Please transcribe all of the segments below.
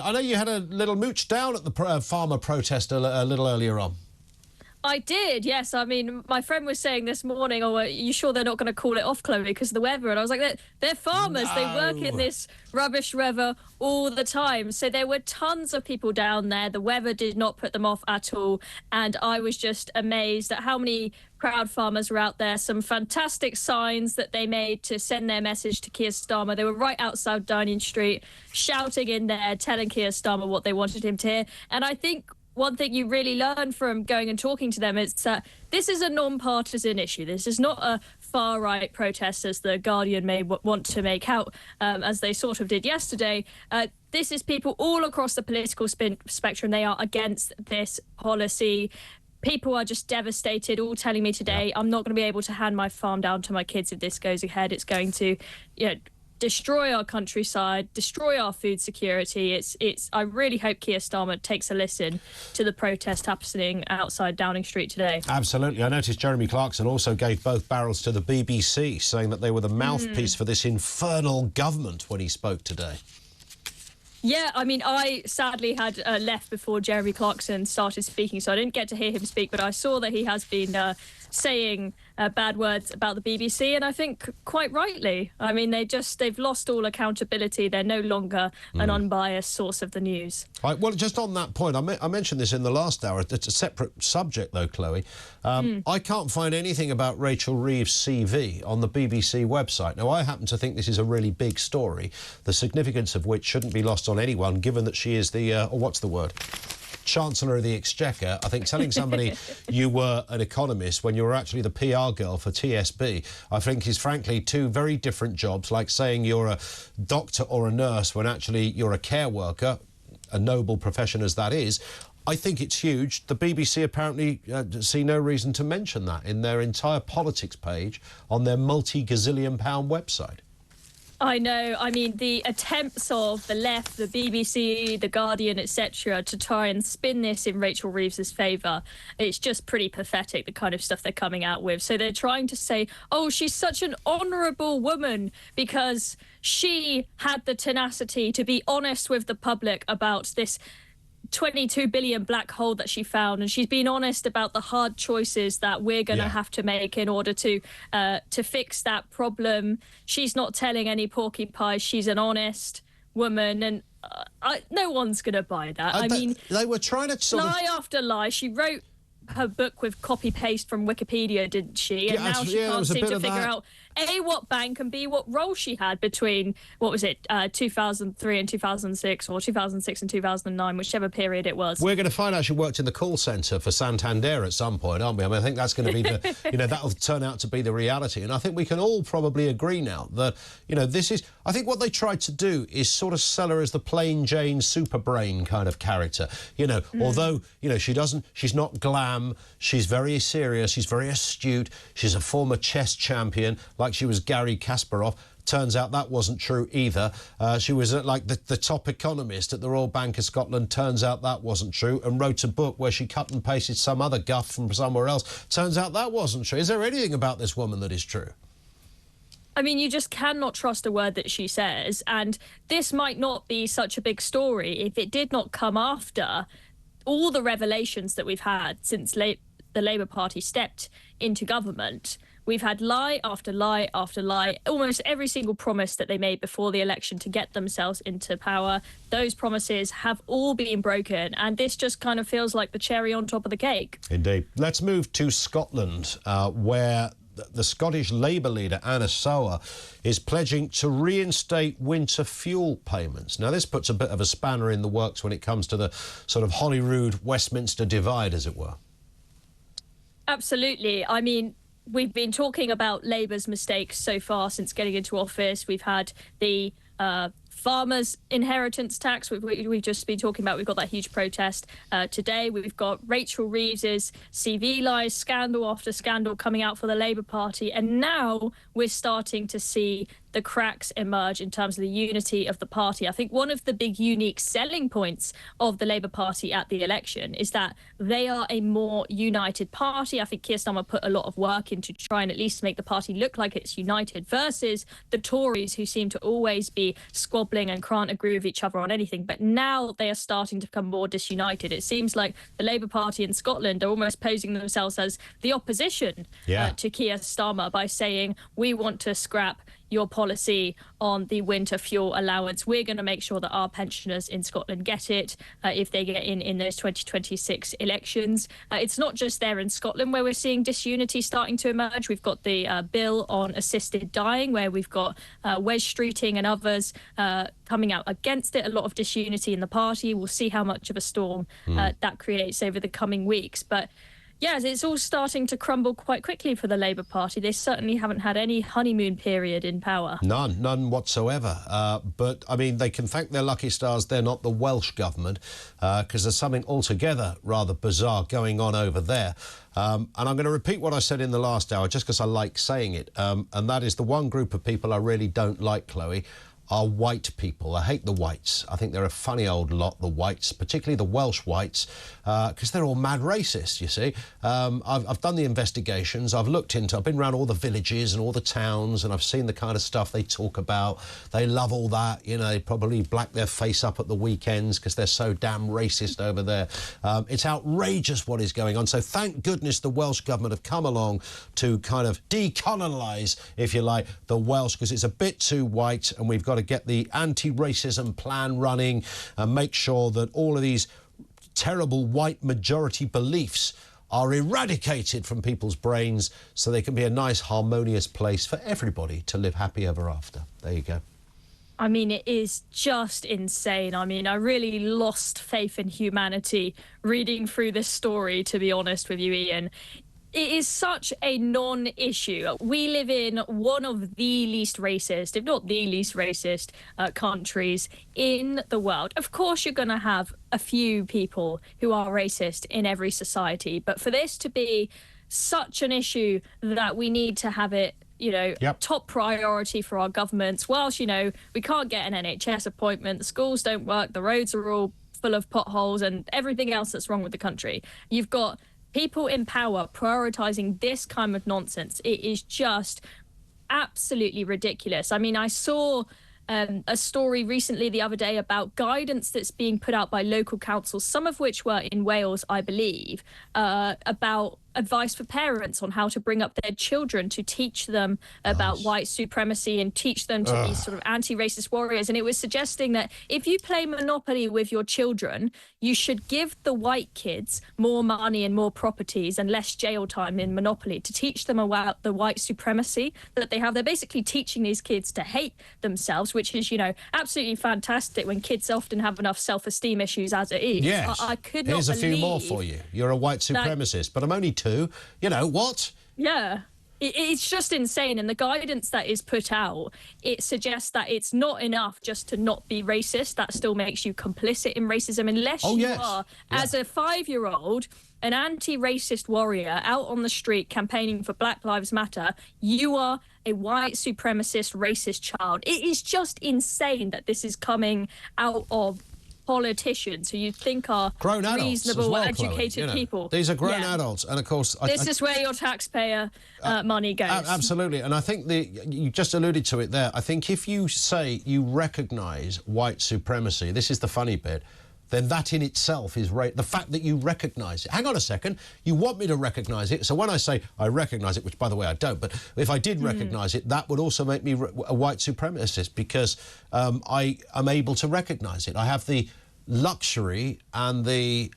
I know you had a little mooch down at the farmer protest a little earlier on. I did, yes. I mean, my friend was saying this morning, "Oh, are you sure they're not going to call it off, Chloe, because of the weather?" And I was like, they're farmers. No. They work in this rubbish weather all the time. So there were tons of people down there. The weather did not put them off at all. And I was just amazed at how many proud farmers were out there. Some fantastic signs that they made to send their message to Keir Starmer. They were right outside Downing Street, shouting in there, telling Keir Starmer what they wanted him to hear. And I think one thing you really learn from going and talking to them is that this is a non-partisan issue. This is not a far-right protest, as The Guardian may want to make out, as they sort of did yesterday. This is people all across the political spectrum. They are against this policy. People are just devastated, all telling me today, I'm not going to be able to hand my farm down to my kids if this goes ahead. It's going to, destroy our countryside, destroy our food security. I really hope Keir Starmer takes a listen to the protest happening outside Downing Street today. Absolutely. I noticed Jeremy Clarkson also gave both barrels to the BBC, saying that they were the mouthpiece for this infernal government when he spoke today. Yeah, I mean, I sadly had left before Jeremy Clarkson started speaking, so I didn't get to hear him speak, but I saw that he has been saying bad words about the BBC, and I think quite rightly. I mean, they've lost all accountability. They're no longer an unbiased source of the news. Right, well, just on that point, I mentioned this in the last hour. It's a separate subject, though, Chloe. I can't find anything about Rachel Reeves' CV on the BBC website. Now, I happen to think this is a really big story, the significance of which shouldn't be lost on anyone, given that she is the, what's the word? Chancellor of the Exchequer. I think telling somebody you were an economist when you were actually the PR girl for TSB, I think is frankly two very different jobs, like saying you're a doctor or a nurse when actually you're a care worker, a noble profession as that is. I think it's huge. The BBC apparently see no reason to mention that in their entire politics page on their multi-gazillion-pound website. I know. I mean, the attempts of the left, the BBC, The Guardian, etc., to try and spin this in Rachel Reeves' favour, it's just pretty pathetic, the kind of stuff they're coming out with. So they're trying to say, oh, she's such an honourable woman because she had the tenacity to be honest with the public about this 22 billion black hole that she found, and she's been honest about the hard choices that we're going to have to make in order to fix that problem. She's not telling any porcupines. She's an honest woman, and no one's going to buy that. I mean, they were trying to lie after lie. She wrote her book with copy-paste from Wikipedia, didn't she? And now she can't seem to figure out A, what bank, and B, what role she had between, 2003 and 2006, or 2006 and 2009, whichever period it was. We're going to find out she worked in the call centre for Santander at some point, aren't we? I mean, I think that's going to be the, that'll turn out to be the reality. And I think we can all probably agree now that, this is, I think what they tried to do is sort of sell her as the plain Jane super brain kind of character. Although, she's not glam, she's very serious, she's very astute, she's a former chess champion, like she was Gary Kasparov. Turns out that wasn't true either. She was like the top economist at the Royal Bank of Scotland. Turns out that wasn't true, and wrote a book where she cut and pasted some other guff from somewhere else. Turns out that wasn't true. Is there anything about this woman that is true? I mean, you just cannot trust a word that she says, and this might not be such a big story if it did not come after all the revelations that we've had since the Labour Party stepped into government. We've had lie after lie after lie, almost every single promise that they made before the election to get themselves into power. Those promises have all been broken, and this just kind of feels like the cherry on top of the cake. Indeed. Let's move to Scotland, where the Scottish Labour leader, Anna Sower, is pledging to reinstate winter fuel payments. Now, this puts a bit of a spanner in the works when it comes to the sort of Holyrood-Westminster divide, as it were. Absolutely. I mean, we've been talking about Labour's mistakes so far since getting into office. We've had the farmers' inheritance tax we've just been talking about. We've got that huge protest today. We've got Rachel Reeves' CV lies, scandal after scandal coming out for the Labour Party. And now we're starting to see the cracks emerge in terms of the unity of the party. I think one of the big unique selling points of the Labour Party at the election is that they are a more united party. I think Keir Starmer put a lot of work into trying at least to make the party look like it's united, versus the Tories, who seem to always be squabbling squabbling and can't agree with each other on anything. But now they are starting to become more disunited. It seems like the Labour Party in Scotland are almost posing themselves as the opposition to Keir Starmer by saying, we want to scrap your policy on the winter fuel allowance. We're going to make sure that our pensioners in Scotland get it if they get in those 2026 elections. It's not just there in Scotland where we're seeing disunity starting to emerge. We've got the bill on assisted dying, where we've got Wes Streeting and others coming out against it. A lot of disunity in the party. We'll see how much of a storm that creates over the coming weeks. But yes, it's all starting to crumble quite quickly for the Labour Party. They certainly haven't had any honeymoon period in power. None whatsoever. But, I mean, they can thank their lucky stars they're not the Welsh government, because there's something altogether rather bizarre going on over there. And I'm going to repeat what I said in the last hour, just because I like saying it, and that is the one group of people I really don't like, Chloe, are white people. I hate the whites. I think they're a funny old lot, the whites, particularly the Welsh whites, because they're all mad racist, you see. I've done the investigations. I've been around all the villages and all the towns, and I've seen the kind of stuff they talk about. They love all that. You know, they probably black their face up at the weekends because they're so damn racist over there. It's outrageous what is going on. So thank goodness the Welsh government have come along to kind of decolonise, if you like, the Welsh, because it's a bit too white, and we've got to get the anti-racism plan running and make sure that all of these terrible white majority beliefs are eradicated from people's brains so they can be a nice, harmonious place for everybody to live happy ever after. There you go. I mean, it is just insane. I mean, I really lost faith in humanity reading through this story, to be honest with you, Ian. It is such a non-issue. We live in one of the least racist, if not the least racist, countries in the world. Of course, you're going to have a few people who are racist in every society. But for this to be such an issue that we need to have it, you know, top priority for our governments, whilst, you know, we can't get an NHS appointment, the schools don't work, the roads are all full of potholes and everything else that's wrong with the country. You've got people in power prioritising this kind of nonsense. It is just absolutely ridiculous. I mean, I saw a story recently the other day about guidance that's being put out by local councils, some of which were in Wales, I believe, about advice for parents on how to bring up their children, to teach them about white supremacy and teach them to be sort of anti-racist warriors. And it was suggesting that if you play Monopoly with your children, you should give the white kids more money and more properties and less jail time in Monopoly to teach them about the white supremacy that they have. They're basically teaching these kids to hate themselves, which is, you know, absolutely fantastic when kids often have enough self-esteem issues as it is. Yes. I could not believe... Here's a few more for you. You're a white supremacist, but I'm only two. You know, what? Yeah. It's just insane. And the guidance that is put out, it suggests that it's not enough just to not be racist. That still makes you complicit in racism unless you are, as a 5-year-old, an anti-racist warrior out on the street campaigning for Black Lives Matter. You are a white supremacist, racist child. It is just insane that this is coming out of politicians who you think are grown adults, reasonable, well, educated Chloe, you know, people. These are grown adults, and of course, this is where your taxpayer money goes. Absolutely, and I think you just alluded to it there. I think if you say you recognise white supremacy, this is the funny bit, then that in itself is the fact that you recognise it. Hang on a second, you want me to recognise it, so when I say I recognise it, which by the way I don't, but if I did recognise it, that would also make me a white supremacist, because I am able to recognise it. I have the luxury and the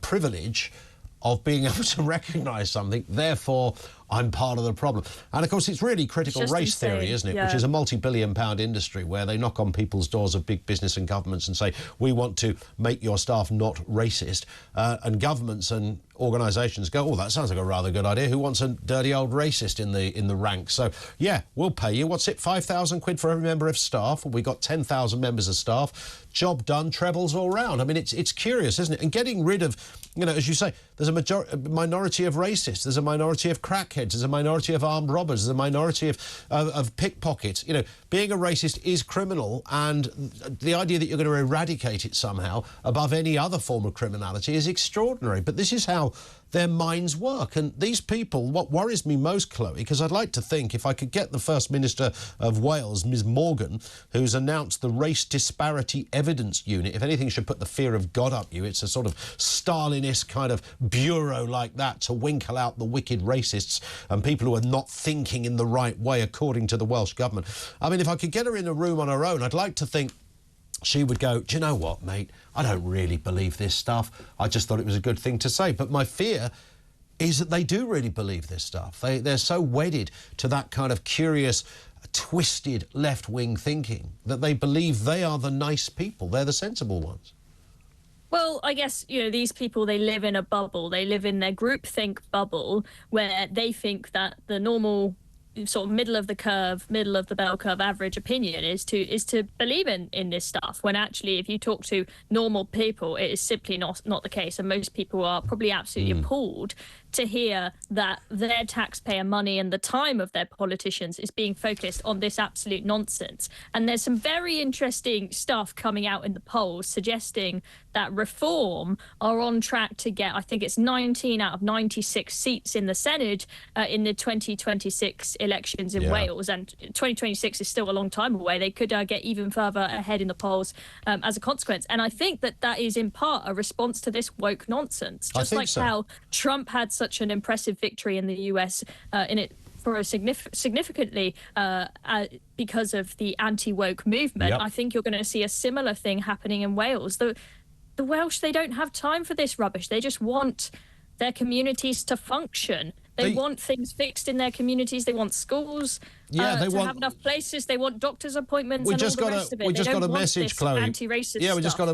privilege of being able to recognise something, therefore I'm part of the problem. And of course, it's really critical race theory, isn't it? Yeah. Which is a multi-billion-pound industry where they knock on people's doors of big business and governments and say, we want to make your staff not racist. And governments and organisations go, oh, that sounds like a rather good idea. Who wants a dirty old racist in the ranks? So, yeah, we'll pay you. What's it, 5,000 quid for every member of staff? Well, we got 10,000 members of staff. Job done, trebles all round. I mean, it's curious, isn't it? And getting rid of, you know, as you say, there's a minority of racists, there's a minority of crackheads, there's a minority of armed robbers, there's a minority of pickpockets. You know, being a racist is criminal, and the idea that you're going to eradicate it somehow above any other form of criminality is extraordinary. But this is how how their minds work. And these people, what worries me most, Chloe, because I'd like to think if I could get the First Minister of Wales, Ms Morgan, who's announced the Race Disparity Evidence Unit, if anything should put the fear of God up you, it's a sort of Stalinist kind of bureau like that to winkle out the wicked racists and people who are not thinking in the right way, according to the Welsh Government. I mean, if I could get her in a room on her own, I'd like to think she would go, do you know what, mate? I don't really believe this stuff. I just thought it was a good thing to say. But my fear is that they do really believe this stuff. They're so wedded to that kind of curious, twisted left-wing thinking that they believe they are the nice people. They're the sensible ones. Well, I guess, you know, these people, they live in a bubble. They live in their groupthink bubble where they think that the normal sort of middle of the curve, middle of the bell curve average opinion is to believe in this stuff, when actually if you talk to normal people, it is simply not the case. And most people are probably absolutely appalled to hear that their taxpayer money and the time of their politicians is being focused on this absolute nonsense. And there's some very interesting stuff coming out in the polls suggesting that Reform are on track to get, I think it's 19 out of 96 seats in the Senate in the 2026 elections in Wales. And 2026 is still a long time away. They could get even further ahead in the polls as a consequence. And I think that is in part a response to this woke nonsense. Just like how Trump had such an impressive victory in the US for a significantly because of the anti-woke movement. I think you're going to see a similar thing happening in Wales. The Welsh, they don't have time for this rubbish. They just want their communities to function. They want things fixed in their communities. They want schools to have enough places. They want doctor's appointments and all the rest of it. We just got a message, Chloe. Anti-racist we just got a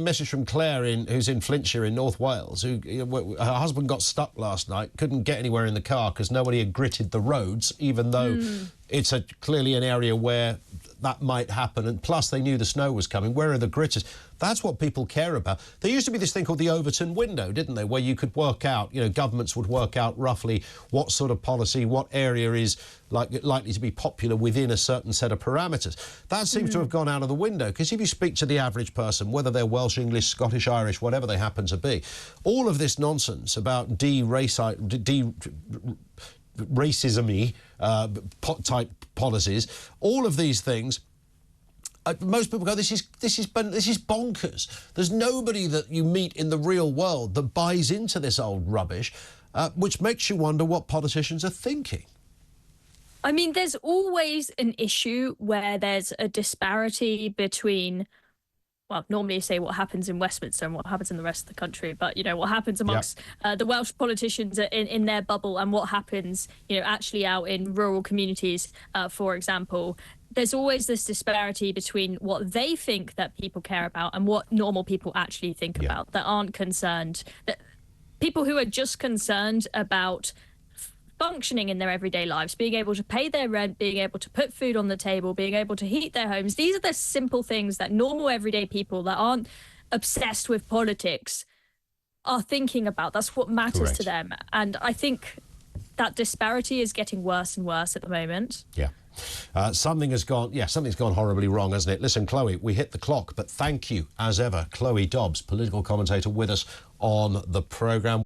message from Claire, who's in Flintshire in North Wales. Her husband got stuck last night, couldn't get anywhere in the car because nobody had gritted the roads, even though it's clearly an area where that might happen. And plus, they knew the snow was coming. Where are the gritters? That's what people care about. There used to be this thing called the Overton window, didn't there, where you could work out, governments would work out roughly what sort of policy, what area is likely to be popular within a certain set of parameters. That seems to have gone out of the window, because if you speak to the average person, whether they're Welsh, English, Scottish, Irish, whatever they happen to be, all of this nonsense about racism-y type policies, all of these things, most people go, this is bonkers. There's nobody that you meet in the real world that buys into this old rubbish, which makes you wonder what politicians are thinking. I mean, there's always an issue where there's a disparity between, well, normally you say what happens in Westminster and what happens in the rest of the country, but, what happens amongst the Welsh politicians in their bubble and what happens, actually out in rural communities, for example. There's always this disparity between what they think that people care about and what normal people actually think about, that aren't concerned. That people who are just concerned about functioning in their everyday lives, being able to pay their rent, being able to put food on the table, being able to heat their homes. These are the simple things that normal everyday people that aren't obsessed with politics are thinking about. That's what matters to them. And I think that disparity is getting worse and worse at the moment. Something's gone horribly wrong, hasn't it? Listen, Chloe, we hit the clock, but thank you, as ever, Chloe Dobbs, political commentator, with us on the programme.